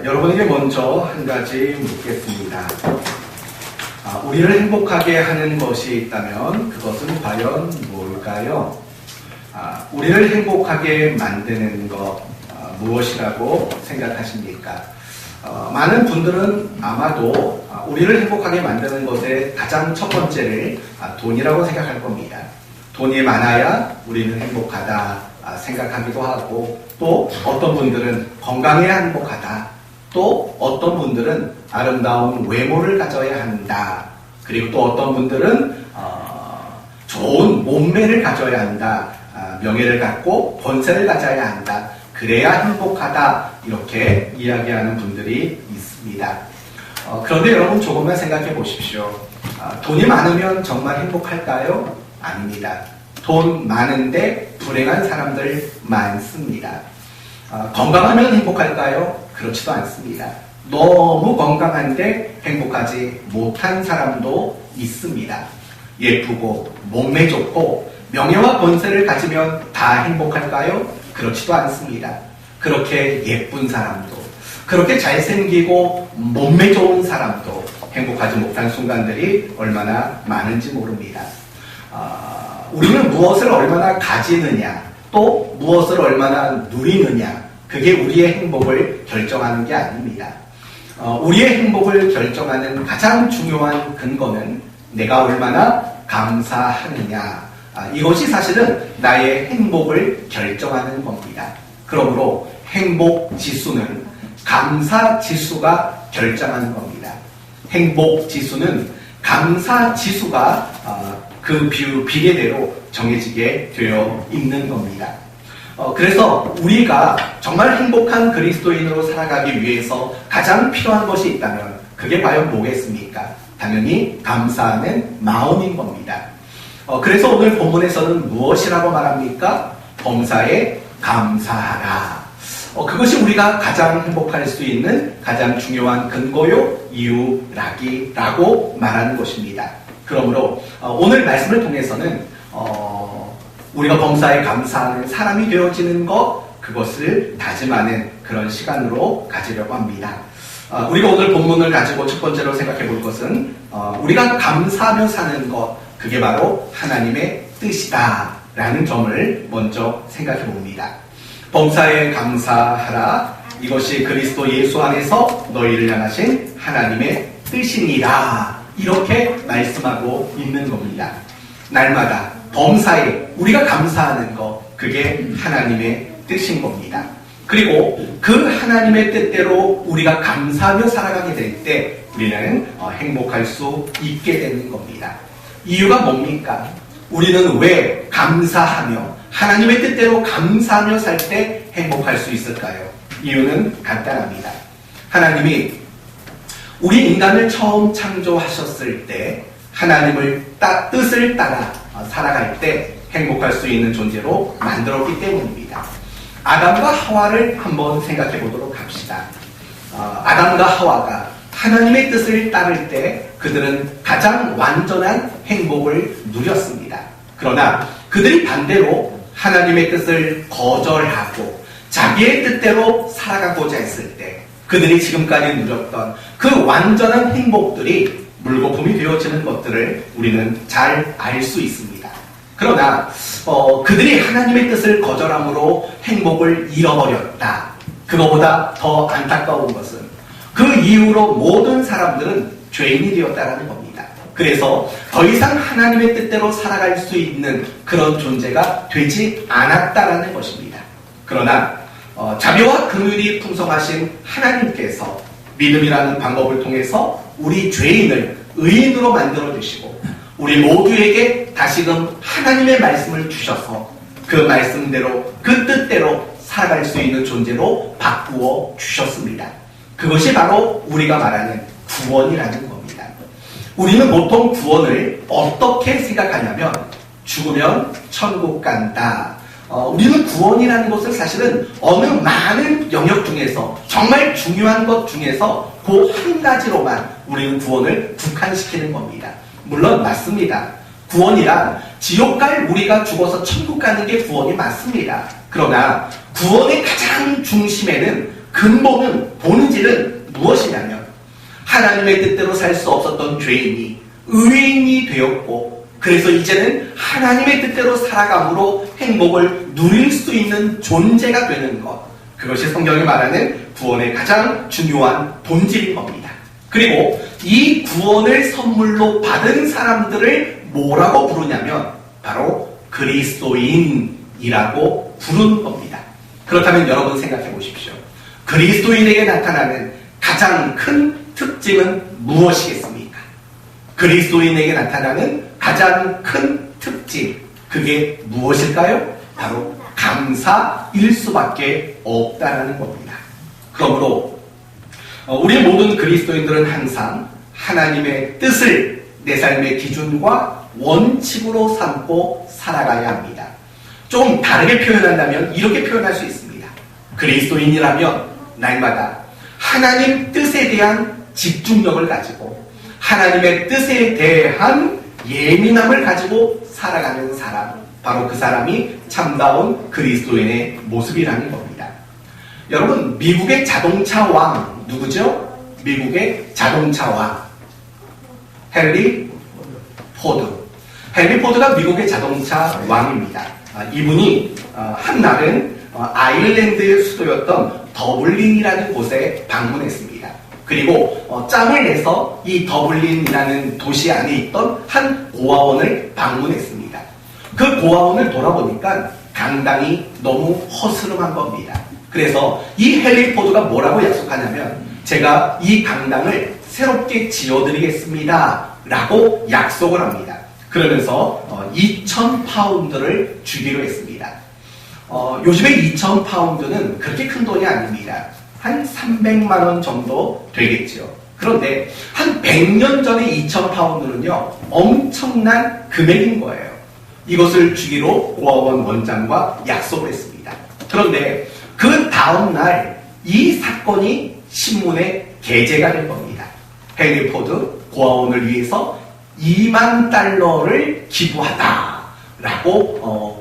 여러분에게 먼저 한 가지 묻겠습니다. 우리를 행복하게 하는 것이 있다면 그것은 과연 뭘까요? 우리를 행복하게 만드는 것 무엇이라고 생각하십니까? 많은 분들은 아마도 우리를 행복하게 만드는 것의 가장 첫 번째를 돈이라고 생각할 겁니다. 돈이 많아야 우리는 행복하다 생각하기도 하고, 또 어떤 분들은 건강해야 행복하다, 또 어떤 분들은 아름다운 외모를 가져야 한다, 그리고 또 어떤 분들은 좋은 몸매를 가져야 한다, 명예를 갖고 권세를 가져야 한다, 그래야 행복하다, 이렇게 이야기하는 분들이 있습니다. 그런데 여러분 조금만 생각해 보십시오. 돈이 많으면 정말 행복할까요? 아닙니다. 돈 많은데 불행한 사람들 많습니다. 건강하면 행복할까요? 그렇지도 않습니다. 너무 건강한데 행복하지 못한 사람도 있습니다. 예쁘고 몸매 좋고 명예와 권세를 가지면 다 행복할까요? 그렇지도 않습니다. 그렇게 예쁜 사람도, 그렇게 잘생기고 몸매 좋은 사람도 행복하지 못한 순간들이 얼마나 많은지 모릅니다. 우리는 무엇을 얼마나 가지느냐, 또 무엇을 얼마나 누리느냐, 그게 우리의 행복을 결정하는 게 아닙니다. 우리의 행복을 결정하는 가장 중요한 근거는 내가 얼마나 감사하느냐, 이것이 사실은 나의 행복을 결정하는 겁니다. 그러므로 행복 지수는 감사 지수가 결정하는 겁니다. 행복 지수는 감사 지수가 그 비례대로 정해지게 되어 있는 겁니다. 그래서 우리가 정말 행복한 그리스도인으로 살아가기 위해서 가장 필요한 것이 있다면 그게 과연 뭐겠습니까? 당연히 감사하는 마음인 겁니다. 그래서 오늘 본문에서는 무엇이라고 말합니까? 범사에 감사하라. 그것이 우리가 가장 행복할 수 있는 가장 중요한 근거요, 이유라고 말하는 것입니다. 그러므로 오늘 말씀을 통해서는 우리가 범사에 감사하는 사람이 되어지는 것, 그것을 다짐하는 그런 시간으로 가지려고 합니다. 우리가 오늘 본문을 가지고 첫 번째로 생각해 볼 것은 우리가 감사하며 사는 것, 그게 바로 하나님의 뜻이다 라는 점을 먼저 생각해 봅니다. 범사에 감사하라. 이것이 그리스도 예수 안에서 너희를 향하신 하나님의 뜻이니라. 이렇게 말씀하고 있는 겁니다. 날마다 범사에 우리가 감사하는 것, 그게 하나님의 뜻인 겁니다. 그리고 그 하나님의 뜻대로 우리가 감사하며 살아가게 될 때 우리는 행복할 수 있게 되는 겁니다. 이유가 뭡니까? 우리는 왜 감사하며 하나님의 뜻대로 감사하며 살 때 행복할 수 있을까요? 이유는 간단합니다. 하나님이 우리 인간을 처음 창조하셨을 때 하나님을 뜻을 따라 살아갈 때 행복할 수 있는 존재로 만들었기 때문입니다. 아담과 하와를 한번 생각해 보도록 합시다. 아담과 하와가 하나님의 뜻을 따를 때 그들은 가장 완전한 행복을 누렸습니다. 그러나 그들이 반대로 하나님의 뜻을 거절하고 자기의 뜻대로 살아가고자 했을 때 그들이 지금까지 누렸던 그 완전한 행복들이 물거품이 되어지는 것들을 우리는 잘 알 수 있습니다. 그러나 그들이 하나님의 뜻을 거절함으로 행복을 잃어버렸다. 그거보다 더 안타까운 것은 그 이후로 모든 사람들은 죄인이 되었다는 겁니다. 그래서 더 이상 하나님의 뜻대로 살아갈 수 있는 그런 존재가 되지 않았다라는 것입니다. 그러나 자비와 긍휼이 풍성하신 하나님께서 믿음이라는 방법을 통해서 우리 죄인을 의인으로 만들어 주시고 우리 모두에게 다시금 하나님의 말씀을 주셔서 그 말씀대로 그 뜻대로 살아갈 수 있는 존재로 바꾸어 주셨습니다. 그것이 바로 우리가 말하는 구원이라는 겁니다. 우리는 보통 구원을 어떻게 생각하냐면 죽으면 천국 간다. 우리는 구원이라는 것을 사실은 어느 많은 영역 중에서 정말 중요한 것 중에서 그 한 가지로만 우리는 구원을 국한시키는 겁니다. 물론 맞습니다. 구원이란 지옥 갈 우리가 죽어서 천국 가는 게 구원이 맞습니다. 그러나 구원의 가장 중심에는 근본은 본질은 하나님의 뜻대로 살 수 없었던 죄인이 의인이 되었고, 그래서 이제는 하나님의 뜻대로 살아감으로 행복을 누릴 수 있는 존재가 되는 것. 그것이 성경이 말하는 구원의 가장 중요한 본질인 겁니다. 그리고 이 구원을 선물로 받은 사람들을 뭐라고 부르냐면 바로 그리스도인이라고 부르는 겁니다. 그렇다면 여러분 생각해 보십시오. 그리스도인에게 나타나는 가장 큰 특징은 무엇이겠습니까? 그리스도인에게 나타나는 가장 큰 특징, 그게 무엇일까요? 바로 감사일 수밖에 없다는 겁니다. 그러므로 우리 모든 그리스도인들은 항상 하나님의 뜻을 내 삶의 기준과 원칙으로 삼고 살아가야 합니다. 좀 다르게 표현한다면 이렇게 표현할 수 있습니다. 그리스도인이라면 날마다 하나님 뜻에 대한 집중력을 가지고 하나님의 뜻에 대한 예민함을 가지고 살아가는 사람, 바로 그 사람이 참다운 그리스도인의 모습이라는 겁니다. 여러분, 미국의 자동차 왕 누구죠? 미국의 자동차 왕 헨리 포드. 헨리 포드가 미국의 자동차 왕입니다. 이분이 한날은 아일랜드의 수도였던 더블린이라는 곳에 방문했습니다. 그리고 짬을 내서 이 더블린이라는 도시 안에 있던 한 고아원을 방문했습니다. 그 고아원을 돌아보니까 강당이 너무 허스름한 겁니다. 그래서 이 헨리 포드가 뭐라고 약속하냐면 제가 이 강당을 새롭게 지어드리겠습니다 라고 약속을 합니다. 그러면서 2,000파운드를 주기로 했습니다. 요즘에 2,000파운드는 그렇게 큰 돈이 아닙니다. 한 300만 원 정도 되겠죠. 그런데 한 100년 전에 2,000파운드는요 엄청난 금액인 거예요. 이것을 주기로 고아원 원장과 약속을 했습니다. 그런데 그 다음날 이 사건이 신문에 게재가 된 겁니다. 헨리 포드 고아원을 위해서 2만 달러를 기부하다라고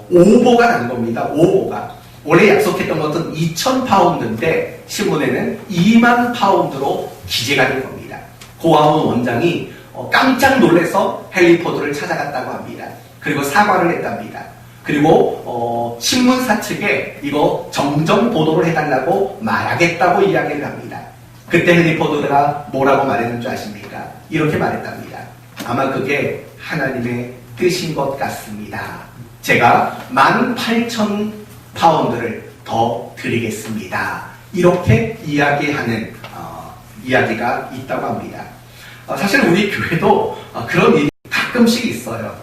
오보가 난 겁니다. 오보가. 원래 약속했던 것은 2,000파운드인데 신문에는 2만 파운드로 기재가 된 겁니다. 고아원 원장이 깜짝 놀라서 헨리 포드를 찾아갔다고 합니다. 그리고 사과를 했답니다. 그리고 신문사 측에 이거 정정 보도를 해달라고 말하겠다고 이야기를 합니다. 그때 헨리 포드가 뭐라고 말했는지 아십니까? 이렇게 말했답니다. 아마 그게 하나님의 뜻인 것 같습니다. 제가 18,000파운드를 더 드리겠습니다. 이렇게 이야기하는 이야기가 있다고 합니다. 사실 우리 교회도 그런 일이 가끔씩 있어요.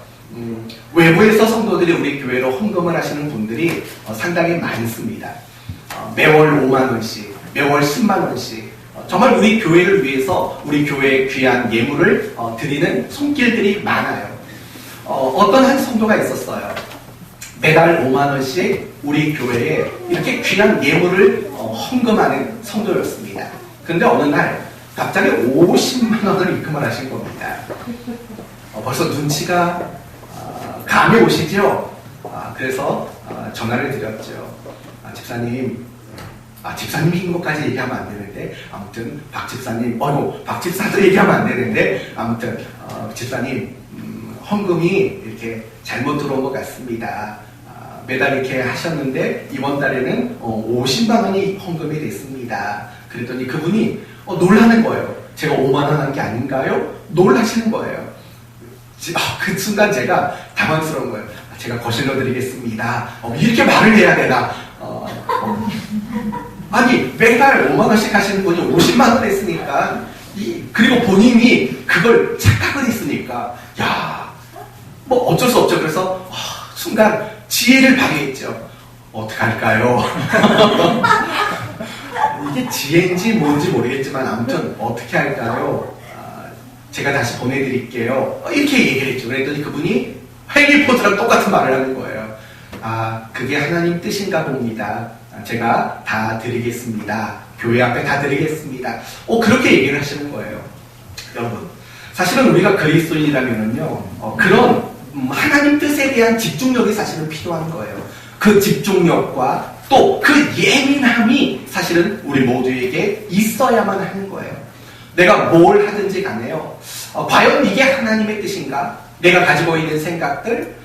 외부에서 성도들이 우리 교회로 헌금을 하시는 분들이 상당히 많습니다. 매월 5만 원씩, 매월 10만 원씩 정말 우리 교회를 위해서 우리 교회의 귀한 예물을 드리는 손길들이 많아요. 어떤 한 성도가 있었어요. 매달 5만 원씩 우리 교회에 이렇게 귀한 예물을 헌금하는 성도였습니다. 그런데 어느 날 갑자기 50만 원을 입금을 하신 겁니다. 벌써 눈치가 감이 오시죠? 그래서 전화를 드렸죠. 집사님, 집사님인 것까지 얘기하면 안 되는데 아무튼 박 집사님, 박 집사도 얘기하면 안 되는데 아무튼 집사님 헌금이 이렇게 잘못 들어온 것 같습니다. 매달 이렇게 하셨는데 이번 달에는 50만 원이 헌금이 됐습니다. 그랬더니 그분이 놀라는 거예요. 제가 5만 원 한 게 아닌가요? 놀라시는 거예요. 그 순간 제가 당황스러운 거예요. 제가 거실로 드리겠습니다. 이렇게 말을 해야 되나? 아니 매달 5만 원씩 하시는 분이 50만 원 했으니까 그리고 본인이 그걸 착각을 했으니까 뭐 어쩔 수 없죠. 그래서 순간 지혜를 발휘했죠. 어떡할까요? 이게 지혜인지 뭔지 모르겠지만 아무튼 어떻게 할까요? 제가 다시 보내드릴게요. 이렇게 얘기를 했죠. 그랬더니 그분이 헨리 포드랑 똑같은 말을 하는 거예요. 그게 하나님 뜻인가 봅니다. 제가 다 드리겠습니다. 교회 앞에 다 드리겠습니다. 그렇게 얘기를 하시는 거예요. 여러분, 사실은 우리가 그리스도인이라면요, 그런 하나님 뜻에 대한 집중력이 사실은 필요한 거예요. 그 집중력과 또 그 예민함이 사실은 우리 모두에게 있어야만 하는 거예요. 내가 뭘 하든지 간에요. 과연 이게 하나님의 뜻인가? 내가 가지고 있는 생각들,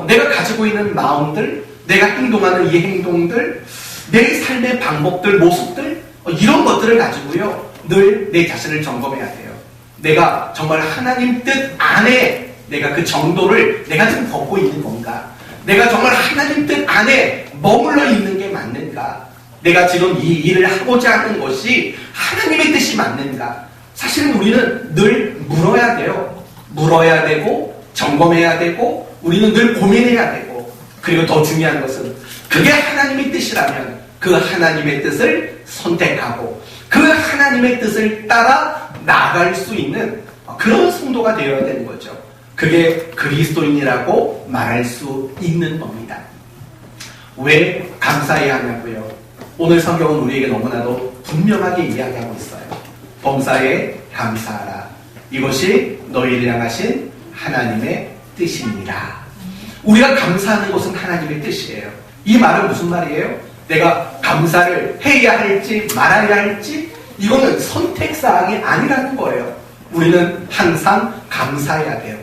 내가 가지고 있는 마음들, 내가 행동하는 이 행동들, 내 삶의 방법들, 모습들, 이런 것들을 가지고요. 늘 내 자신을 점검해야 돼요. 내가 정말 하나님 뜻 안에 내가 그 정도를 내가 지금 걷고 있는 건가? 내가 정말 하나님 뜻 안에 머물러 있는 게 맞는가? 내가 지금 이 일을 하고자 하는 것이 하나님의 뜻이 맞는가? 사실은 우리는 늘 물어야 돼요. 물어야 되고 점검해야 되고 우리는 늘 고민해야 되고, 그리고 더 중요한 것은 그게 하나님의 뜻이라면 그 하나님의 뜻을 선택하고 그 하나님의 뜻을 따라 나아갈 수 있는 그런 성도가 되어야 되는 거죠. 그게 그리스도인이라고 말할 수 있는 겁니다. 왜 감사해야 하냐고요? 오늘 성경은 우리에게 너무나도 분명하게 이야기하고 있어요. 범사에 감사하라. 이것이 너희를 향하신 하나님의 뜻입니다. 우리가 감사하는 것은 하나님의 뜻이에요. 이 말은 무슨 말이에요? 내가 감사를 해야 할지 말아야 할지 이거는 선택사항이 아니라는 거예요. 우리는 항상 감사해야 돼요.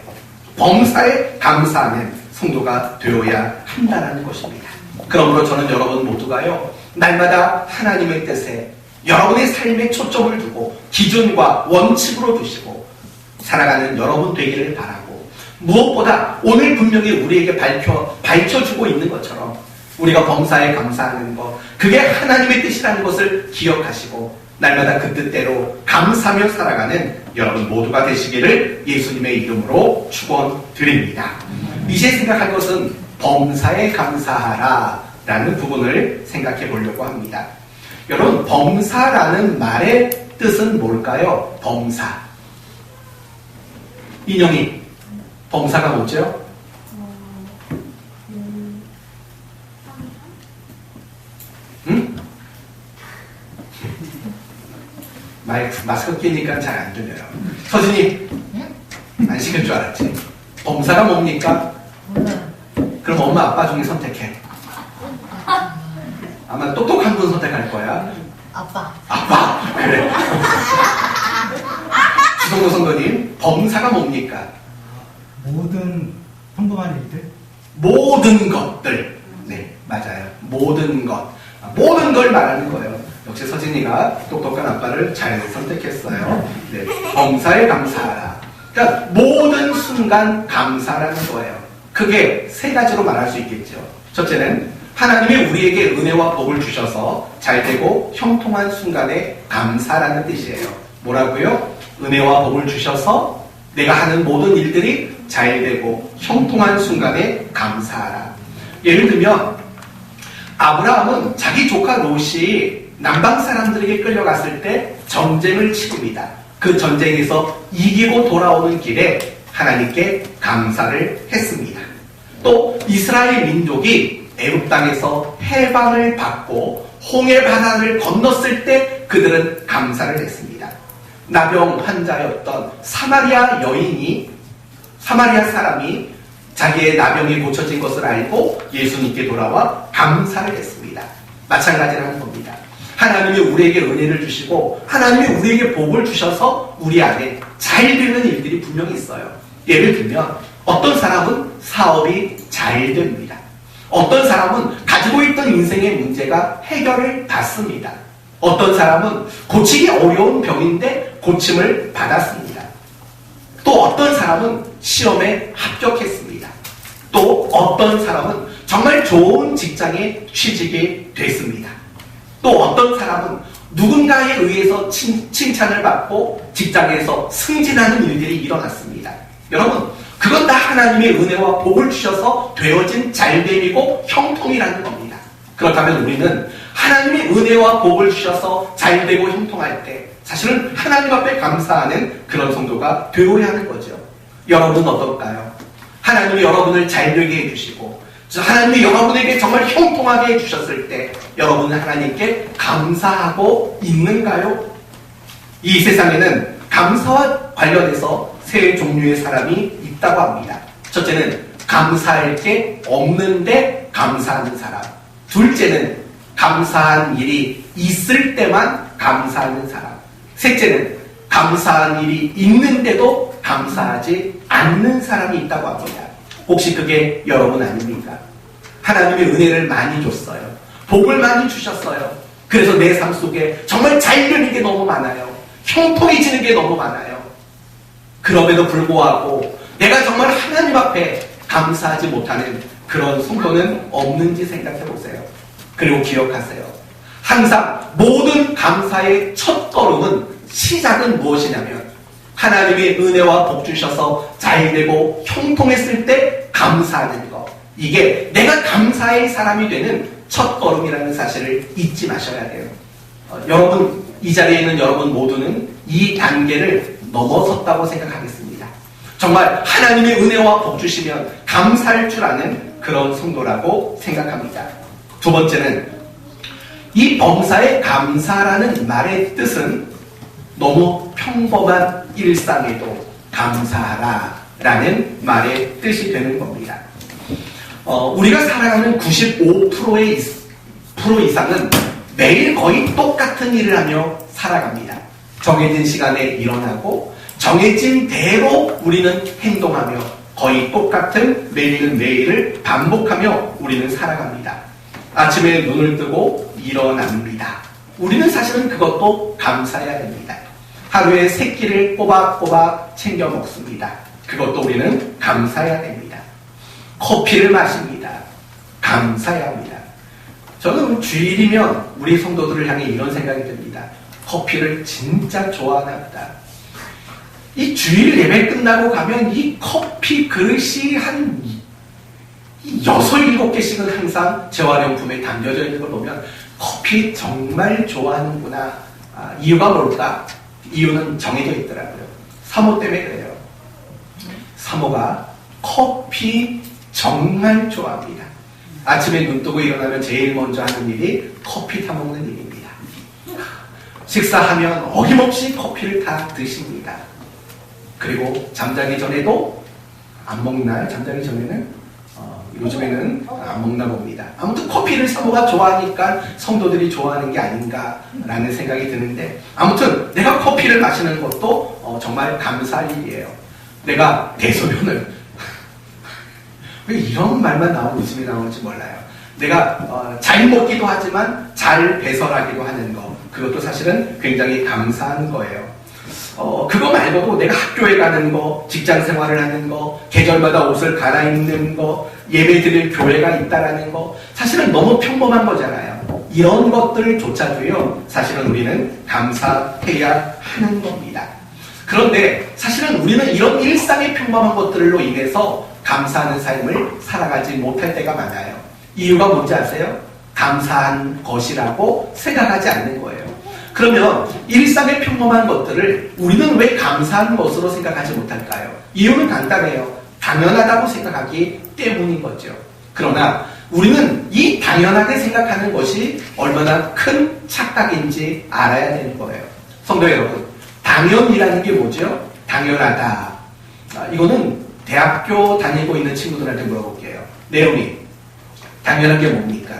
범사에 감사하는 성도가 되어야 한다는 것입니다. 그러므로 저는 여러분 모두가요, 날마다 하나님의 뜻에 여러분의 삶에 초점을 두고 기준과 원칙으로 두시고 살아가는 여러분 되기를 바라고, 무엇보다 오늘 분명히 우리에게 밝혀주고 있는 것처럼 우리가 범사에 감사하는 것, 그게 하나님의 뜻이라는 것을 기억하시고 날마다 그 뜻대로 감사하며 살아가는 여러분 모두가 되시기를 예수님의 이름으로 축원드립니다. 이제 생각할 것은 범사에 감사하라 라는 부분을 생각해 보려고 합니다. 여러분, 범사라는 말의 뜻은 뭘까요? 범사. 인형이 범사가 뭐죠? 응? 마스크 끼니까 잘 안 들려요. 서진이 안 시킬 줄 알았지? 범사가 뭡니까? 그럼 엄마 아빠 중에 선택해. 아마 똑똑한 분 선택할 거야. 아빠. 아빠. 그래. 지성도 선거님, 범사가 뭡니까? 모든 평범한 일들? 모든 것들. 네, 맞아요. 모든 것. 모든 걸 말하는 거예요. 역시 서진이가 똑똑한 아빠를 잘 선택했어요. 네, 범사에 감사하라. 그러니까 모든 순간 감사라는 거예요. 그게 세 가지로 말할 수 있겠죠. 첫째는 하나님이 우리에게 은혜와 복을 주셔서 잘되고 형통한 순간에 감사라는 뜻이에요. 뭐라고요? 은혜와 복을 주셔서 내가 하는 모든 일들이 잘되고 형통한 순간에 감사하라. 예를 들면 아브라함은 자기 조카 롯이 남방 사람들에게 끌려갔을 때 전쟁을 치릅니다. 그 전쟁에서 이기고 돌아오는 길에 하나님께 감사를 했습니다. 또 이스라엘 민족이 애굽 땅에서 해방을 받고 홍해 바다를 건넜을 때 그들은 감사를 했습니다. 나병 환자였던 사마리아 사람이 자기의 나병이 고쳐진 것을 알고 예수님께 돌아와 감사를 했습니다. 마찬가지라는 겁니다. 하나님이 우리에게 은혜를 주시고 하나님이 우리에게 복을 주셔서 우리 안에 잘 되는 일들이 분명히 있어요. 예를 들면 어떤 사람은 사업이 잘 됩니다. 어떤 사람은 가지고 있던 인생의 문제가 해결을 받습니다. 어떤 사람은 고치기 어려운 병인데 고침을 받았습니다. 또 어떤 사람은 시험에 합격했습니다. 또 어떤 사람은 정말 좋은 직장에 취직이 됐습니다. 또 어떤 사람은 누군가에 의해서 칭찬을 받고 직장에서 승진하는 일들이 일어났습니다. 여러분, 그건 다 하나님의 은혜와 복을 주셔서 되어진 잘됨이고 형통이라는 겁니다. 그렇다면 우리는 하나님의 은혜와 복을 주셔서 잘되고 형통할 때 사실은 하나님 앞에 감사하는 그런 성도가 되어야 하는 거죠. 여러분은 어떨까요? 하나님이 여러분을 잘되게 해주시고 하나님이 여러분에게 정말 형통하게 해주셨을 때 여러분은 하나님께 감사하고 있는가요? 이 세상에는 감사와 관련해서 세 종류의 사람이 있다고 합니다. 첫째는 감사할 게 없는데 감사하는 사람. 둘째는 감사한 일이 있을 때만 감사하는 사람. 셋째는 감사한 일이 있는데도 감사하지 않는 사람이 있다고 합니다. 혹시 그게 여러분 아닙니까? 하나님의 은혜를 많이 줬어요. 복을 많이 주셨어요. 그래서 내 삶 속에 정말 잘 되는 게 너무 많아요. 형통해지는 게 너무 많아요. 그럼에도 불구하고 내가 정말 하나님 앞에 감사하지 못하는 그런 성도는 없는지 생각해 보세요. 그리고 기억하세요. 항상 모든 감사의 첫 걸음은 시작은 무엇이냐면 하나님의 은혜와 복 주셔서 잘 되고 형통했을 때 감사하는 것. 이게 내가 감사의 사람이 되는 첫 걸음이라는 사실을 잊지 마셔야 돼요. 여러분, 이 자리에 있는 여러분 모두는 이 단계를 넘어섰다고 생각하겠습니다. 정말 하나님의 은혜와 복 주시면 감사할 줄 아는 그런 성도라고 생각합니다. 두 번째는 이 범사에 감사라는 말의 뜻은 너무 평범한 일상에도 감사하라 라는 말의 뜻이 되는 겁니다. 우리가 살아가는 95% 이상은 매일 거의 똑같은 일을 하며 살아갑니다. 정해진 시간에 일어나고 정해진 대로 우리는 행동하며 거의 똑같은 매일을 반복하며 우리는 살아갑니다. 아침에 눈을 뜨고 일어납니다. 우리는 사실은 그것도 감사해야 됩니다. 하루에 3끼를 꼬박꼬박 챙겨 먹습니다. 그것도 우리는 감사해야 됩니다. 커피를 마십니다. 감사해야 합니다. 저는 주일이면 우리 성도들을 향해 이런 생각이 듭니다. 커피를 진짜 좋아하나 보다. 이 주일 예배 끝나고 가면 이 커피 그릇이 한 6, 7개씩은 항상 재활용품에 담겨져 있는 걸 보면 커피 정말 좋아하는구나. 이유가 뭘까? 이유는 정해져 있더라고요. 사모 때문에 그래요. 사모가 커피 정말 좋아합니다. 아침에 눈 뜨고 일어나면 제일 먼저 하는 일이 커피 타먹는 일입니다. 식사하면 어김없이 커피를 다 드십니다. 그리고 잠자기 전에도 안 먹나요? 잠자기 전에는? 요즘에는 안 먹나 봅니다. 아무튼 커피를 사모가 좋아하니까 성도들이 좋아하는 게 아닌가라는 생각이 드는데, 아무튼 내가 커피를 마시는 것도 정말 감사할 일이에요. 내가 대소변을 왜 이런 말만 나오고 웃음이 나오는지 몰라요. 내가 잘 먹기도 하지만 잘 배설하기도 하는 거, 그것도 사실은 굉장히 감사한 거예요. 그거 말고도 내가 학교에 가는 거, 직장 생활을 하는 거, 계절마다 옷을 갈아입는 거, 예배 드릴 교회가 있다라는 거, 사실은 너무 평범한 거잖아요. 이런 것들조차도요, 사실은 우리는 감사해야 하는 겁니다. 그런데 사실은 우리는 이런 일상의 평범한 것들로 인해서 감사하는 삶을 살아가지 못할 때가 많아요. 이유가 뭔지 아세요? 감사한 것이라고 생각하지 않는 거예요. 그러면 일상의 평범한 것들을 우리는 왜 감사한 것으로 생각하지 못할까요? 이유는 간단해요. 당연하다고 생각하기 때문인 거죠. 그러나 우리는 이 당연하게 생각하는 것이 얼마나 큰 착각인지 알아야 되는 거예요. 성도 여러분, 당연이라는 게 뭐죠? 당연하다. 이거는 대학교 다니고 있는 친구들한테 물어볼게요. 내용이 당연한 게 뭡니까?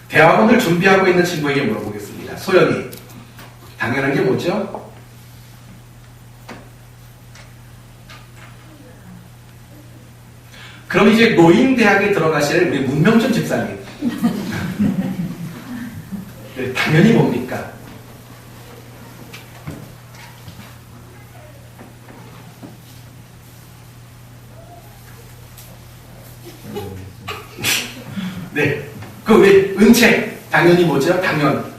대학원을 준비하고 있는 친구에게 물어보겠습니다. 소연이, 당연한 게 뭐죠? 그럼 이제 노인대학에 들어가실 우리 문명준 집사님. 네, 당연히 뭡니까? 네. 그 왜 은책 당연히 뭐죠? 당연.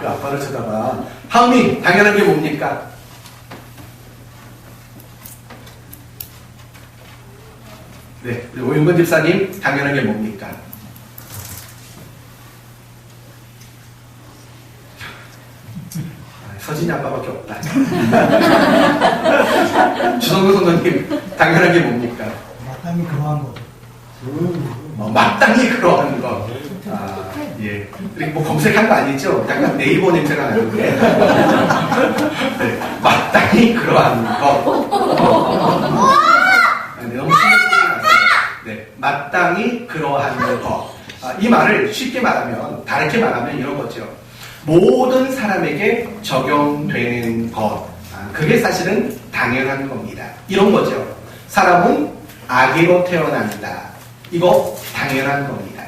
아빠를 쳐다봐. 하은이 당연한 게 뭡니까? 네. 오윤건 집사님 당연한 게 뭡니까? 서진이 아빠밖에 없다. 주성근 선생님 당연한 게 뭡니까? 마땅히 그러한 거. 마땅히 그러한 거. 예. 뭐 검색한 거 아니죠? 약간 네이버 냄새가 나는데. 네. 마땅히 그러한 거. 네, 너무 신경 쓰지 마세요. 마땅히 그러한 것. 이 말을 쉽게 말하면, 다르게 말하면 이런 거죠. 모든 사람에게 적용되는 것. 그게 사실은 당연한 겁니다. 이런 거죠. 사람은 아기로 태어난다. 이거 당연한 겁니다.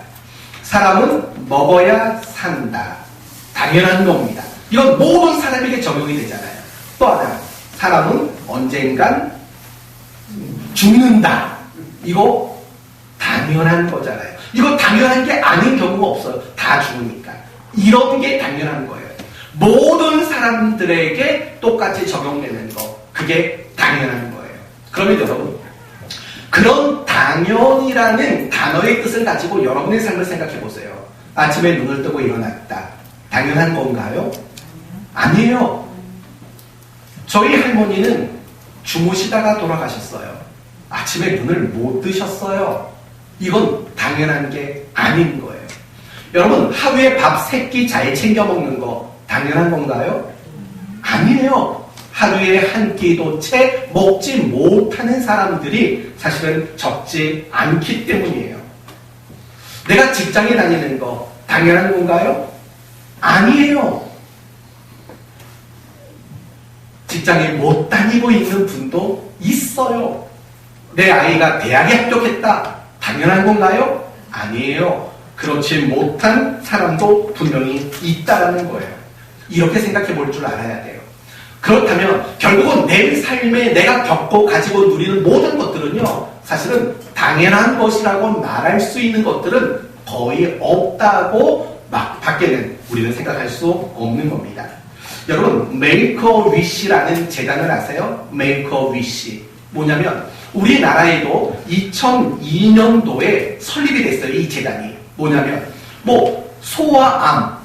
사람은 먹어야 산다. 당연한 겁니다. 이건 모든 사람에게 적용이 되잖아요. 또 하나, 사람은 언젠간 죽는다. 이거 당연한 거잖아요. 이거 당연한 게 아닌 경우가 없어요. 다 죽으니까. 이런 게 당연한 거예요. 모든 사람들에게 똑같이 적용되는 거. 그게 당연한 거예요. 그러면 여러분, 그런 당연이라는 단어의 뜻을 가지고 여러분의 삶을 생각해 보세요. 아침에 눈을 뜨고 일어났다. 당연한 건가요? 아니에요. 저희 할머니는 주무시다가 돌아가셨어요. 아침에 눈을 못 뜨셨어요. 이건 당연한 게 아닌 거예요. 여러분, 하루에 밥 3끼 잘 챙겨 먹는 거 당연한 건가요? 아니에요. 하루에 한 끼도 채 먹지 못하는 사람들이 사실은 적지 않기 때문이에요. 내가 직장에 다니는 거 당연한 건가요? 아니에요. 직장에 못 다니고 있는 분도 있어요. 내 아이가 대학에 합격했다. 당연한 건가요? 아니에요. 그렇지 못한 사람도 분명히 있다라는 거예요. 이렇게 생각해 볼 줄 알아야 돼요. 그렇다면 결국은 내 삶에 내가 겪고 가지고 누리는 모든 것들은요, 사실은 당연한 것이라고 말할 수 있는 것들은 거의 없다고 밖에는 우리는 생각할 수 없는 겁니다. 여러분, Make a Wish라는 재단을 아세요? Make a Wish. 뭐냐면 우리나라에도 2002년도에 설립이 됐어요. 이 재단이. 뭐냐면 소아 암,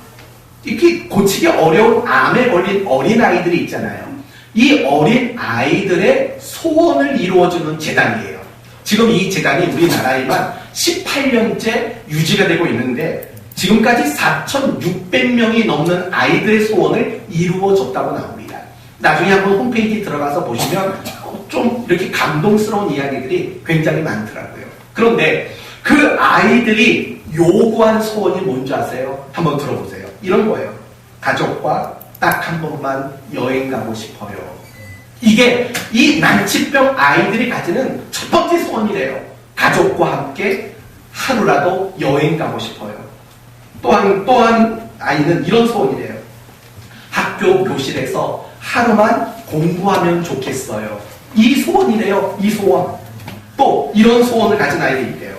이렇게 고치기 어려운 암에 걸린 어린아이들이 있잖아요. 이 어린아이들의 소원을 이루어주는 재단이에요. 지금 이 재단이 우리나라에만 18년째 유지가 되고 있는데 지금까지 4,600명이 넘는 아이들의 소원을 이루어줬다고 나옵니다. 나중에 한번 홈페이지 들어가서 보시면 좀 이렇게 감동스러운 이야기들이 굉장히 많더라고요. 그런데 그 아이들이 요구한 소원이 뭔지 아세요? 한번 들어보세요. 이런 거예요. 가족과 딱 한 번만 여행 가고 싶어요. 이게 이 난치병 아이들이 가지는 첫 번째 소원이래요. 가족과 함께 하루라도 여행 가고 싶어요. 또한 아이는 이런 소원이래요. 학교 교실에서 하루만 공부하면 좋겠어요. 이 소원이래요. 이 소원. 또 이런 소원을 가진 아이들이 있대요.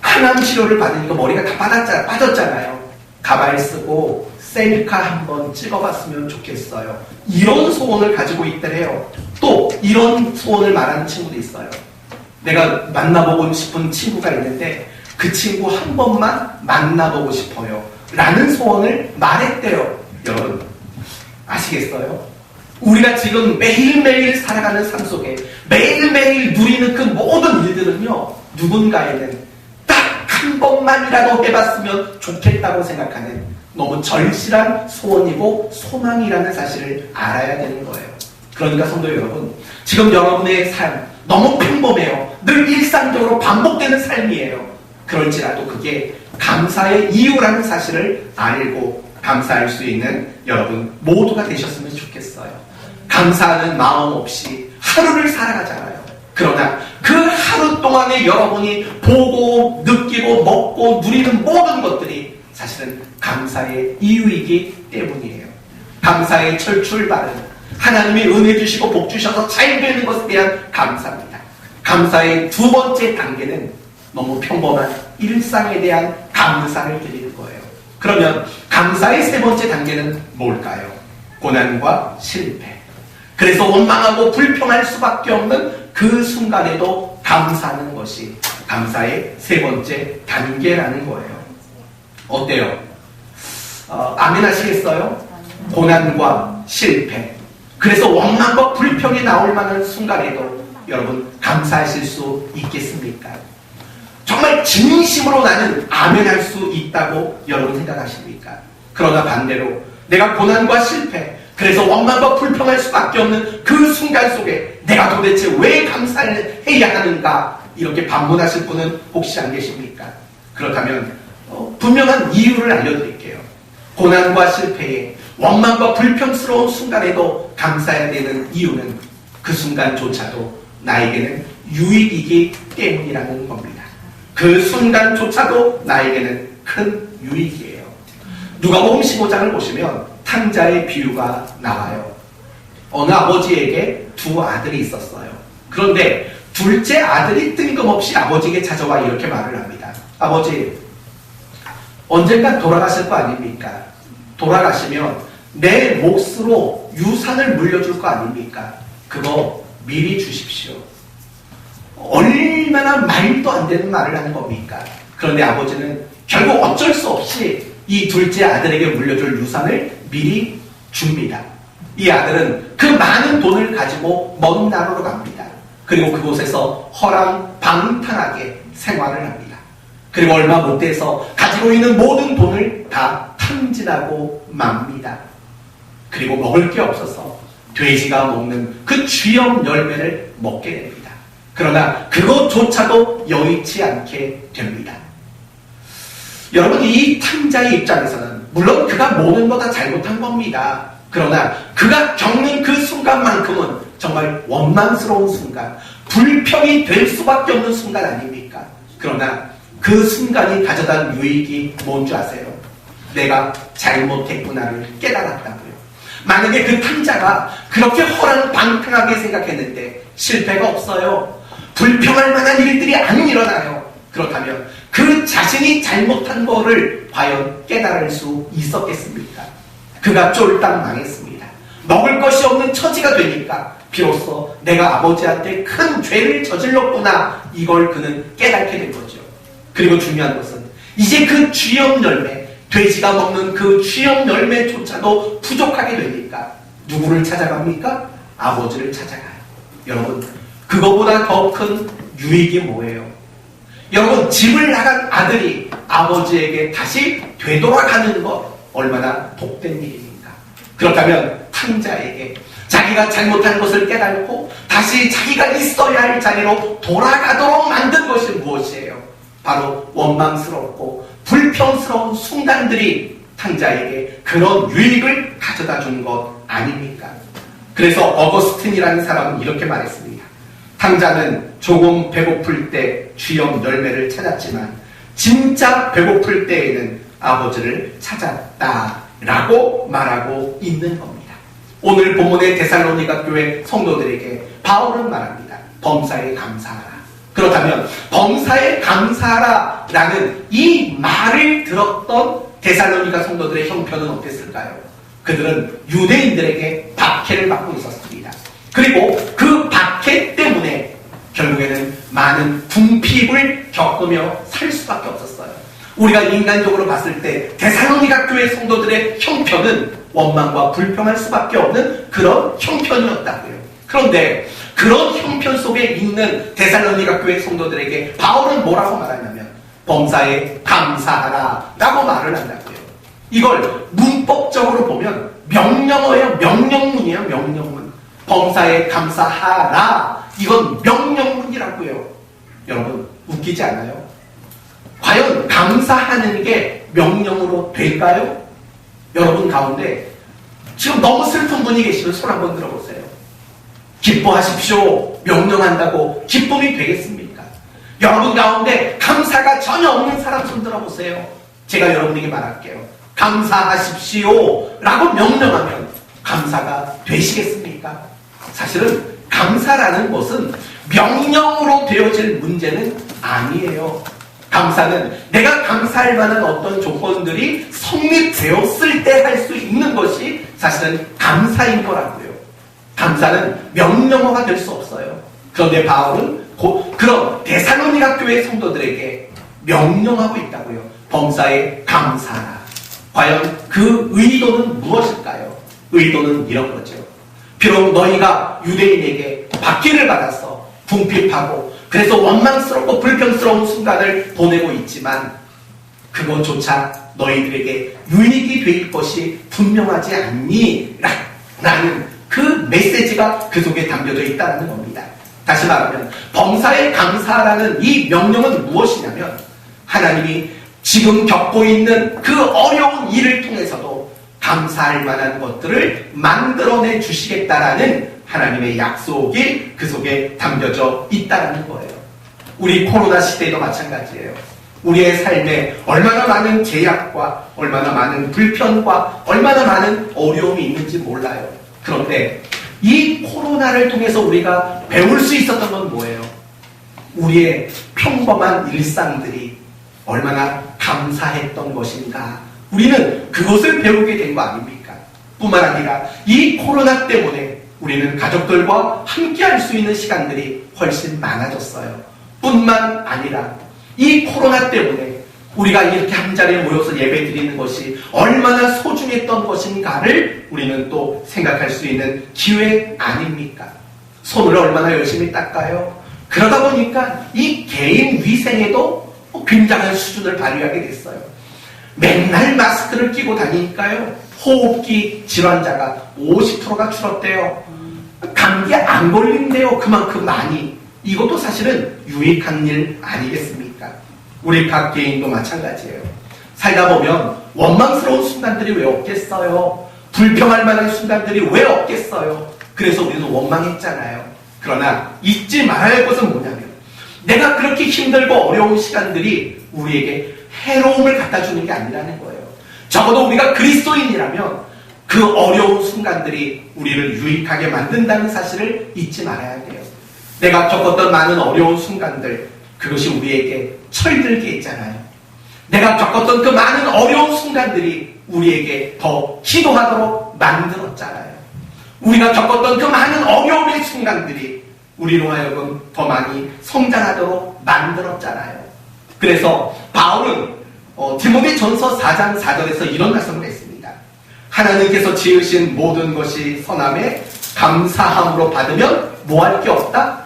항암 치료를 받으니까 머리가 다 빠졌잖아요. 가발 쓰고 셀카 한번 찍어봤으면 좋겠어요. 이런 소원을 가지고 있더래요. 또 이런 소원을 말하는 친구도 있어요. 내가 만나보고 싶은 친구가 있는데 그 친구 한 번만 만나보고 싶어요. 라는 소원을 말했대요. 여러분, 아시겠어요? 우리가 지금 매일매일 살아가는 삶 속에 매일매일 누리는 그 모든 일들은요, 누군가에는 한 번만이라도 해봤으면 좋겠다고 생각하는 너무 절실한 소원이고 소망이라는 사실을 알아야 되는 거예요. 그러니까 성도 여러분, 지금 여러분의 삶 너무 평범해요. 늘 일상적으로 반복되는 삶이에요. 그럴지라도 그게 감사의 이유라는 사실을 알고 감사할 수 있는 여러분 모두가 되셨으면 좋겠어요. 감사하는 마음 없이 하루를 살아가잖아요. 그러나 그 하루 동안에 여러분이 보고 느끼고 먹고 누리는 모든 것들이 사실은 감사의 이유이기 때문이에요. 감사의 출발은 하나님이 은혜 주시고 복 주셔서 잘 되는 것에 대한 감사입니다. 감사의 두 번째 단계는 너무 평범한 일상에 대한 감사를 드리는 거예요. 그러면 감사의 세 번째 단계는 뭘까요? 고난과 실패. 그래서 원망하고 불평할 수밖에 없는 그 순간에도 감사하는 것이 감사의 세 번째 단계라는 거예요. 어때요? 아멘 하시겠어요? 고난과 실패. 그래서 원망과 불평이 나올 만한 순간에도 여러분 감사하실 수 있겠습니까? 정말 진심으로 나는 아멘 할 수 있다고 여러분 생각하십니까? 그러나 반대로 내가 고난과 실패, 그래서 원망과 불평할 수밖에 없는 그 순간 속에 내가 도대체 왜 감사를 해야 하는가 이렇게 반문하실 분은 혹시 안 계십니까? 그렇다면 분명한 이유를 알려드릴게요. 고난과 실패에 원망과 불평스러운 순간에도 감사해야 되는 이유는 그 순간조차도 나에게는 유익이기 때문이라는 겁니다. 그 순간조차도 나에게는 큰 유익이에요. 누가복음 15장을 보시면 탕자의 비유가 나와요. 어느 아버지에게 두 아들이 있었어요. 그런데 둘째 아들이 뜬금없이 아버지에게 찾아와 이렇게 말을 합니다. 아버지, 언젠가 돌아가실 거 아닙니까? 돌아가시면 내 몫으로 유산을 물려줄 거 아닙니까? 그거 미리 주십시오. 얼마나 말도 안 되는 말을 하는 겁니까? 그런데 아버지는 결국 어쩔 수 없이 이 둘째 아들에게 물려줄 유산을 미리 줍니다. 이 아들은 그 많은 돈을 가지고 먼 나라로 갑니다. 그리고 그곳에서 허랑방탕하게 생활을 합니다. 그리고 얼마 못 돼서 가지고 있는 모든 돈을 다 탕진하고 맙니다. 그리고 먹을 게 없어서 돼지가 먹는 그 쥐염 열매를 먹게 됩니다. 그러나 그것조차도 여의치 않게 됩니다. 여러분, 이 탕자의 입장에서는 물론 그가 모든 거 다 잘못한 겁니다. 그러나 그가 겪는 그 순간만큼은 정말 원망스러운 순간, 불평이 될 수밖에 없는 순간 아닙니까? 그러나 그 순간이 가져다 유익이 뭔지 아세요? 내가 잘못했구나를 깨달았다고요. 만약에 그 탕자가 그렇게 허랑방탕하게 생각했는데 실패가 없어요. 불평할 만한 일들이 안 일어나요. 그렇다면 그 자신이 잘못한 거를 과연 깨달을 수 있었겠습니까? 그가 쫄딱 망했습니다. 먹을 것이 없는 처지가 되니까 비로소 내가 아버지한테 큰 죄를 저질렀구나, 이걸 그는 깨닫게 된 거죠. 그리고 중요한 것은 이제 그 쥐염 열매, 돼지가 먹는 그 쥐염 열매조차도 부족하게 되니까 누구를 찾아갑니까? 아버지를 찾아가요. 여러분, 그거보다 더 큰 유익이 뭐예요? 여러분, 집을 나간 아들이 아버지에게 다시 되돌아가는 것, 얼마나 복된 일입니까? 그렇다면 탕자에게 자기가 잘못한 것을 깨닫고 다시 자기가 있어야 할 자리로 돌아가도록 만든 것이 무엇이에요? 바로 원망스럽고 불평스러운 순간들이 탕자에게 그런 유익을 가져다 준 것 아닙니까? 그래서 어거스틴이라는 사람은 이렇게 말했습니다. 탕자는 조금 배고플 때 쥐염 열매를 찾았지만 진짜 배고플 때에는 아버지를 찾았다라고 말하고 있는 겁니다. 오늘 본문의 데살로니가 교회 성도들에게 바울은 말합니다. 범사에 감사하라. 그렇다면 범사에 감사하라라는 이 말을 들었던 데살로니가 성도들의 형편은 어땠을까요? 그들은 유대인들에게 박해를 받고 있었습니다. 그리고 그 박해 때문에 결국에는 많은 궁핍을 겪으며 살 수밖에 없었어요. 우리가 인간적으로 봤을 때 데살로니가 교회 성도들의 형편은 원망과 불평할 수밖에 없는 그런 형편이었다고요. 그런데 그런 형편 속에 있는 데살로니가 교회 성도들에게 바울은 뭐라고 말하냐면 범사에 감사하라 라고 말을 한다고요. 이걸 문법적으로 보면 명령어예요. 명령문이에요. 명령문. 범사에 감사하라, 이건 명령문이라고요. 여러분, 웃기지 않아요? 과연 감사하는 게 명령으로 될까요? 여러분 가운데 지금 너무 슬픈 분이 계시면 손 한번 들어보세요. 기뻐하십시오, 명령한다고 기쁨이 되겠습니까? 여러분 가운데 감사가 전혀 없는 사람 손 들어보세요. 제가 여러분에게 말할게요. 감사하십시오 라고 명령하면 감사가 되시겠습니까? 사실은 감사라는 것은 명령으로 되어질 문제는 아니에요. 감사는 내가 감사할 만한 어떤 조건들이 성립되었을 때 할 수 있는 것이 사실은 감사인 거라고요. 감사는 명령어가 될 수 없어요. 그런데 바울은 그런 데살로니가 교회 성도들에게 명령하고 있다고요. 범사에 감사하라. 과연 그 의도는 무엇일까요? 의도는 이런 거죠. 비록 너희가 유대인에게 박해를 받아서 궁핍하고 그래서 원망스럽고 불평스러운 순간을 보내고 있지만 그것조차 너희들에게 유익이 될 것이 분명하지 않니? 라는 그 메시지가 그 속에 담겨져 있다는 겁니다. 다시 말하면 범사에 감사라는 이 명령은 무엇이냐면 하나님이 지금 겪고 있는 그 어려운 일을 통해서도 감사할 만한 것들을 만들어내 주시겠다라는 하나님의 약속이 그 속에 담겨져 있다는 거예요. 우리 코로나 시대에도 마찬가지예요. 우리의 삶에 얼마나 많은 제약과 얼마나 많은 불편과 얼마나 많은 어려움이 있는지 몰라요. 그런데 이 코로나를 통해서 우리가 배울 수 있었던 건 뭐예요? 우리의 평범한 일상들이 얼마나 감사했던 것인가. 우리는 그것을 배우게 된 거 아닙니까? 뿐만 아니라 이 코로나 때문에 우리는 가족들과 함께 할 수 있는 시간들이 훨씬 많아졌어요. 뿐만 아니라 이 코로나 때문에 우리가 이렇게 한자리에 모여서 예배 드리는 것이 얼마나 소중했던 것인가를 우리는 또 생각할 수 있는 기회 아닙니까? 손을 얼마나 열심히 닦아요? 그러다 보니까 이 개인 위생에도 굉장한 수준을 발휘하게 됐어요. 맨날 마스크를 끼고 다니니까요. 호흡기 질환자가 50%가 줄었대요. 감기 안 걸린대요. 그만큼 많이. 이것도 사실은 유익한 일 아니겠습니까? 우리 각 개인도 마찬가지예요. 살다 보면 원망스러운 순간들이 왜 없겠어요? 불평할 만한 순간들이 왜 없겠어요? 그래서 우리는 원망했잖아요. 그러나 잊지 말아야 할 것은 뭐냐면 내가 그렇게 힘들고 어려운 시간들이 우리에게 해로움을 갖다 주는 게 아니라는 거예요. 적어도 우리가 그리스도인이라면 그 어려운 순간들이 우리를 유익하게 만든다는 사실을 잊지 말아야 돼요. 내가 겪었던 많은 어려운 순간들, 그것이 우리에게 철들게 했잖아요. 내가 겪었던 그 많은 어려운 순간들이 우리에게 더 기도하도록 만들었잖아요. 우리가 겪었던 그 많은 어려움의 순간들이 우리로 하여금 더 많이 성장하도록 만들었잖아요. 그래서 바울은 디모데전서 4장 4절에서 이런 말씀을 했습니다. 하나님께서 지으신 모든 것이 선함에 감사함으로 받으면 뭐 할 게 없다?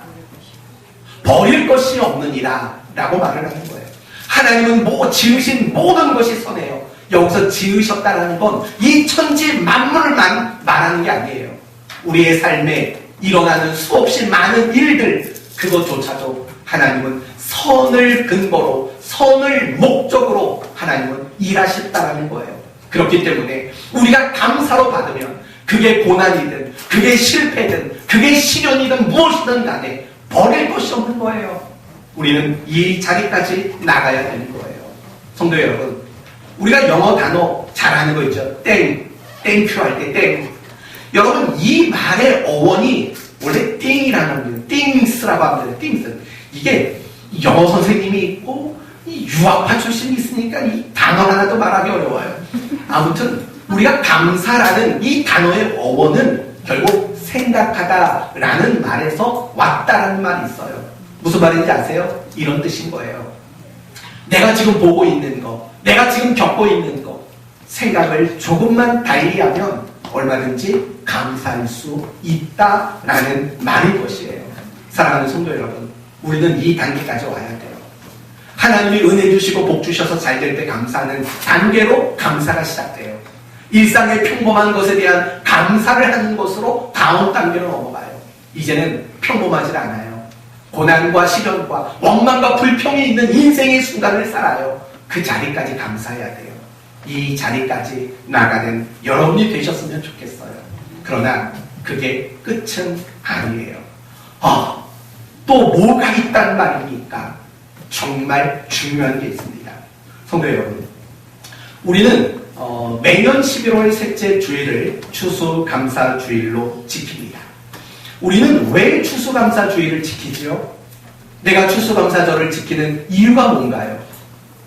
버릴 것이 없느니라 라고 말을 하는 거예요. 하나님은 지으신 모든 것이 선해요. 여기서 지으셨다라는 건 이 천지 만물만 말하는 게 아니에요. 우리의 삶에 일어나는 수없이 많은 일들, 그것조차도 하나님은 선을 근거로, 선을 목적으로 하나님은 일하셨다라는 거예요. 그렇기 때문에 우리가 감사로 받으면 그게 고난이든 그게 실패든 그게 시련이든 무엇이든 간에 버릴 것이 없는 거예요. 우리는 이 자리까지 나가야 되는 거예요. 성도 여러분, 우리가 영어 단어 잘하는 거 있죠. 땡큐 할 때 땡. 여러분, 이 말의 어원이 원래 띵이라는 거예요. 띵스라고 합니다. 띵스. 이게 영어 선생님이 있고 이 유학파 출신이 있으니까 이 단어 하나도 말하기 어려워요. 아무튼 우리가 감사라는 이 단어의 어원은 결국 생각하다라는 말에서 왔다라는 말이 있어요. 무슨 말인지 아세요? 이런 뜻인 거예요. 내가 지금 보고 있는 거, 내가 지금 겪고 있는 거, 생각을 조금만 달리하면 얼마든지 감사할 수 있다라는 말인 것이에요. 사랑하는 성도 여러분, 우리는 이 단계까지 와야 돼요. 하나님이 은혜 주시고 복 주셔서 잘 될 때 감사하는 단계로 감사가 시작돼요. 일상의 평범한 것에 대한 감사를 하는 것으로 다음 단계로 넘어가요. 이제는 평범하지 않아요. 고난과 시련과 원망과 불평이 있는 인생의 순간을 살아요. 그 자리까지 감사해야 돼요. 이 자리까지 나가는 여러분이 되셨으면 좋겠어요. 그러나 그게 끝은 아니에요. 또 뭐가 있단 말입니까? 정말 중요한 게 있습니다. 성도 여러분, 우리는 매년 11월 셋째 주일을 추수감사주일로 지킵니다. 우리는 왜 추수감사주일을 지키지요? 내가 추수감사절을 지키는 이유가 뭔가요?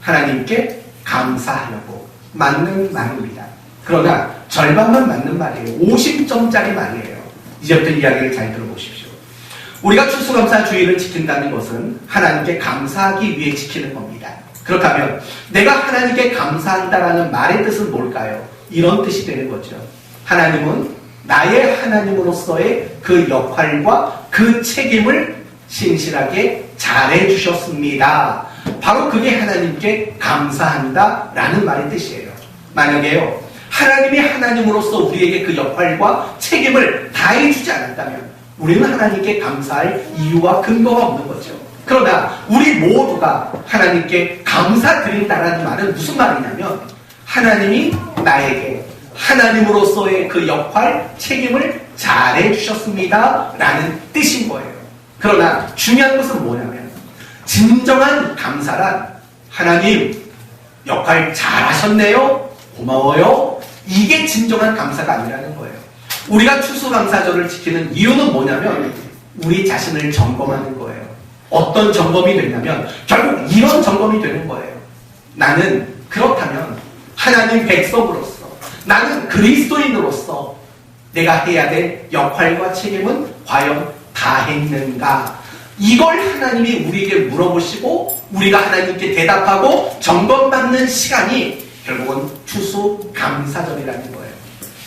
하나님께 감사하려고. 맞는 말입니다. 그러나 절반만 맞는 말이에요. 50점짜리 말이에요. 이제부터 이야기를 잘 들어보십시오. 우리가 추수감사주일을 지킨다는 것은 하나님께 감사하기 위해 지키는 겁니다. 그렇다면 내가 하나님께 감사한다라는 말의 뜻은 뭘까요? 이런 뜻이 되는 거죠. 하나님은 나의 하나님으로서의 그 역할과 그 책임을 신실하게 잘해주셨습니다. 바로 그게 하나님께 감사한다라는 말의 뜻이에요. 만약에요, 하나님이 하나님으로서 우리에게 그 역할과 책임을 다해주지 않았다면 우리는 하나님께 감사할 이유와 근거가 없는 거죠. 그러나 우리 모두가 하나님께 감사드린다라는 말은 무슨 말이냐면 하나님이 나에게 하나님으로서의 그 역할, 책임을 잘해 주셨습니다 라는 뜻인 거예요. 그러나 중요한 것은 뭐냐면 진정한 감사란 하나님 역할 잘하셨네요, 고마워요, 이게 진정한 감사가 아니라는 거예요. 우리가 추수감사절을 지키는 이유는 뭐냐면 우리 자신을 점검하는 거예요. 어떤 점검이 되냐면 결국 이런 점검이 되는 거예요. 나는 그렇다면 하나님 백성으로서, 나는 그리스도인으로서 내가 해야 될 역할과 책임은 과연 다 했는가? 이걸 하나님이 우리에게 물어보시고 우리가 하나님께 대답하고 점검받는 시간이 결국은 추수감사절이라는 거예요.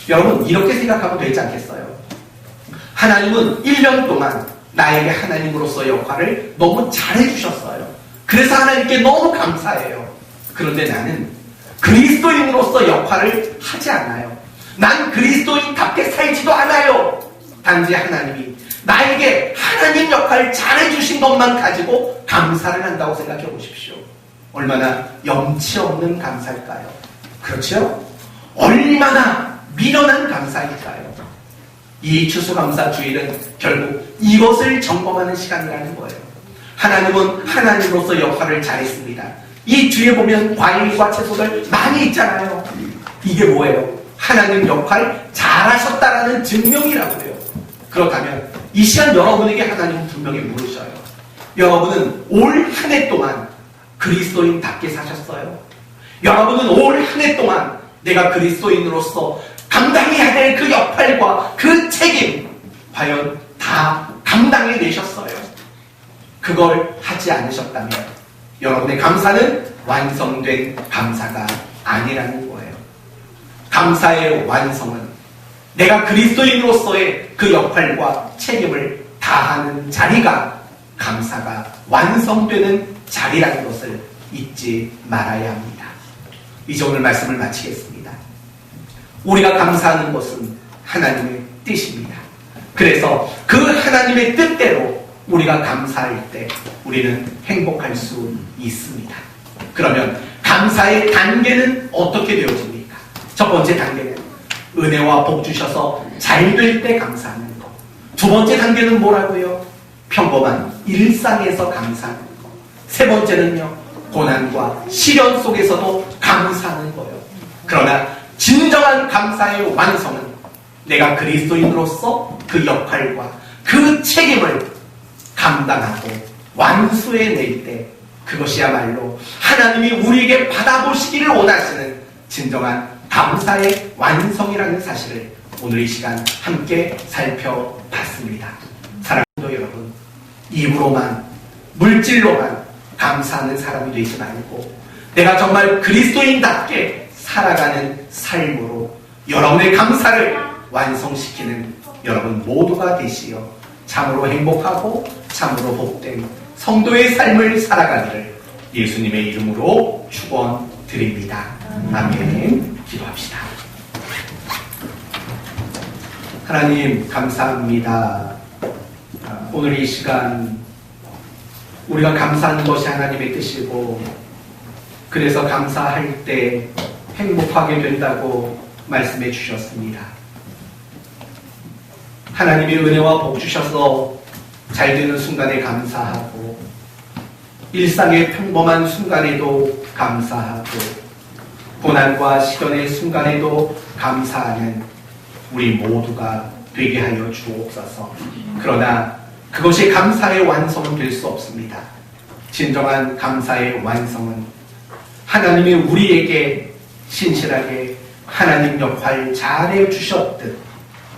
여러분 이렇게 생각하면 되지 않겠어요? 하나님은 1년 동안 나에게 하나님으로서 역할을 너무 잘해주셨어요. 그래서 하나님께 너무 감사해요. 그런데 나는 그리스도인으로서 역할을 하지 않아요. 난 그리스도인답게 살지도 않아요. 단지 하나님이 나에게 하나님 역할 잘해주신 것만 가지고 감사를 한다고 생각해 보십시오. 얼마나 염치 없는 감사일까요? 그렇죠? 얼마나 미련한 감사일까요? 이 추수감사주일은 결국 이것을 점검하는 시간이라는 거예요. 하나님은 하나님으로서 역할을 잘했습니다. 이 뒤에 보면 과일과 채소들 많이 있잖아요. 이게 뭐예요? 하나님 역할 잘하셨다라는 증명이라고 해요. 그렇다면 이 시간 여러분에게 하나님은 분명히 물으셔요. 여러분은 올 한 해 동안 그리스도인답게 사셨어요? 여러분은 올 한 해 동안 내가 그리스도인으로서 감당해야 될 그 역할과 그 책임 과연 다 감당해내셨어요? 그걸 하지 않으셨다면 여러분의 감사는 완성된 감사가 아니라는 거예요. 감사의 완성은 내가 그리스도인으로서의 그 역할과 책임을 다하는 자리가 감사가 완성되는 자리라는 것을 잊지 말아야 합니다. 이제 오늘 말씀을 마치겠습니다. 우리가 감사하는 것은 하나님의 뜻입니다. 그래서 그 하나님의 뜻대로 우리가 감사할 때 우리는 행복할 수 있습니다. 그러면 감사의 단계는 어떻게 되어집니까? 첫 번째 단계는 은혜와 복 주셔서 잘 될 때 감사하는 것. 두 번째 단계는 뭐라고요? 평범한 일상에서 감사하는 것. 세 번째는요, 고난과 시련 속에서도 감사하는 거예요. 그러나 진정한 감사의 완성은 내가 그리스도인으로서 그 역할과 그 책임을 감당하고 완수해낼 때 그것이야말로 하나님이 우리에게 받아보시기를 원하시는 진정한 감사의 완성이라는 사실을 오늘 이 시간 함께 살펴봤습니다. 사랑하는 여러분, 입으로만 물질로만 감사하는 사람이 되지 말고 내가 정말 그리스도인답게 살아가는 삶으로 여러분의 감사를 완성시키는 여러분 모두가 되시어 참으로 행복하고 참으로 복된 성도의 삶을 살아가기를 예수님의 이름으로 축원드립니다. 아멘. 기도합시다. 하나님 감사합니다. 오늘 이 시간 우리가 감사하는 것이 하나님의 뜻이고 그래서 감사할 때 행복하게 된다고 말씀해 주셨습니다. 하나님의 은혜와 복 주셔서 잘 되는 순간에 감사하고 일상의 평범한 순간에도 감사하고 고난과 시련의 순간에도 감사하는 우리 모두가 되게 하여 주옵소서. 그러나 그것이 감사의 완성은 될 수 없습니다. 진정한 감사의 완성은 하나님이 우리에게 신실하게 하나님 역할 잘해 주셨듯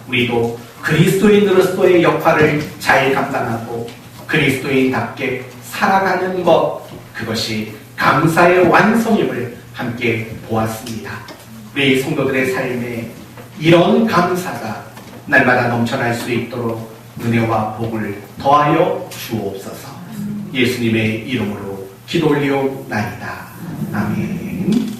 우리도 그리스도인으로서의 역할을 잘 감당하고 그리스도인답게 살아가는 것, 그것이 감사의 완성임을 함께 보았습니다. 우리 성도들의 삶에 이런 감사가 날마다 넘쳐날 수 있도록 은혜와 복을 더하여 주옵소서. 예수님의 이름으로 기도 올리옵나이다. 아멘.